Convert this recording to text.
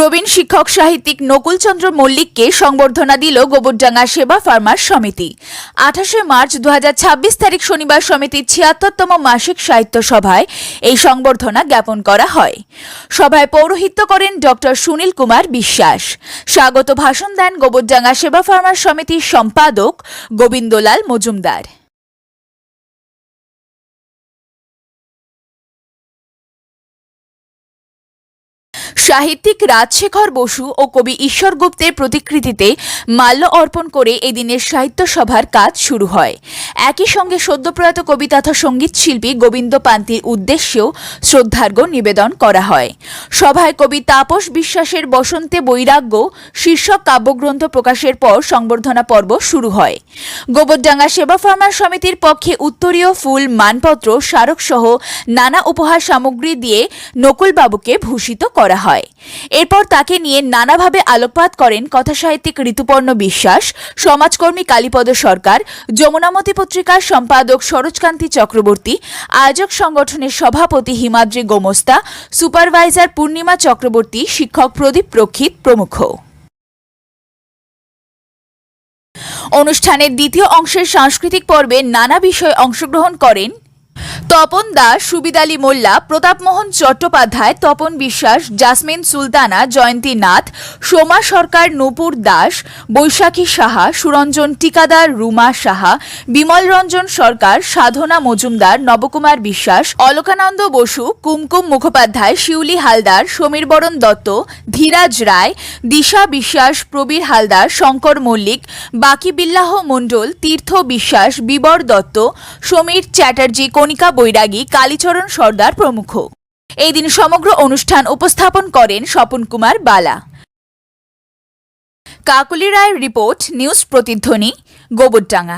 প্রবীণ শিক্ষক সাহিত্যিক নকুলচন্দ্র মল্লিককে সংবর্ধনা দিল গোবরডাঙ্গা সেবা ফার্মার্স সমিতি। 28 মার্চ 2026 তারিখ শনিবার সমিতির 76তম মাসিক সাহিত্য সভায় এই সংবর্ধনা জ্ঞাপন করা হয়। সভায় পৌরোহিত্য করেন ডক্টর সুনীল কুমার বিশ্বাস। স্বাগত ভাষণ দেন গোবরডাঙ্গা সেবা ফার্মার্স সমিতির সম্পাদক গোবিন্দলাল মজুমদার। সাহিত্যিক রাজশেখর বসু ও কবি ঈশ্বর গুপ্তের প্রতিকৃতিতে মাল্য অর্পণ করে এদিনের সাহিত্য সভার কাজ শুরু হয়। একই সঙ্গে সদ্যপ্রয়াত কবি তথা সঙ্গীত শিল্পী গোবিন্দ পান্তির উদ্দেশ্যেও শ্রদ্ধার্ঘ্য নিবেদন করা হয়। সভায় কবি তাপস বিশ্বাসের বসন্তে বৈরাগ্য শীর্ষক কাব্যগ্রন্থ প্রকাশের পর সংবর্ধনা পর্ব শুরু হয়। গোবরডাঙ্গা সেবা ফার্মার সমিতির পক্ষে উত্তরীয় ফুল, মানপত্র, স্মারক সহ নানা উপহার সামগ্রী দিয়ে নকুলবাবুকে ভূষিত করা হয়। এরপর তাকে নিয়ে নানাভাবে আলোকপাত করেন কথাসাহিত্যিক ঋতুপর্ণ বিশ্বাস, সমাজকর্মী কালীপদ সরকার, যমুনামতি পত্রিকার সম্পাদক সরোজকান্তি চক্রবর্তী, আয়োজক সংগঠনের সভাপতি হিমাদ্রি গোমস্তা, সুপারভাইজার পূর্ণিমা চক্রবর্তী, শিক্ষক প্রদীপ রক্ষিত প্রমুখ। অনুষ্ঠানের দ্বিতীয় অংশের সাংস্কৃতিক পর্বে নানা বিষয়ে অংশগ্রহণ করেন তপন দাস, সুবিদ আলী মোল্লা, প্রতাপমোহন চট্টোপাধ্যায়, তপন বিশ্বাস, জাসমিন সুলতানা, জয়ন্তী নাথ, সোমা সরকার, নূপুর দাস, বৈশাখী সাহা, সুরঞ্জন টিকাদার, রুমা সাহা, বিমল রঞ্জন সরকার, সাধনা মজুমদার, নবকুমার বিশ্বাস, অলকানন্দ বসু, কুমকুম মুখোপাধ্যায়, শিউলি হালদার, সমীরবরণ দত্ত, ধীরাজ রায়, দিশা বিশ্বাস, প্রবীর হালদার, শঙ্কর মল্লিক, বাকিবিল্লাহ মণ্ডল, তীর্থ বিশ্বাস, বিবর দত্ত, সমীর চ্যাটার্জি, কণিকা বৈরাগী, কালীচরণ সর্দার প্রমুখ। এই দিন সমগ্র অনুষ্ঠান উপস্থাপন করেন স্বপন কুমার বালা। কাকলি রায়ের রিপোর্ট, নিউজ প্রতিধ্বনি, গোবরডাঙ্গা।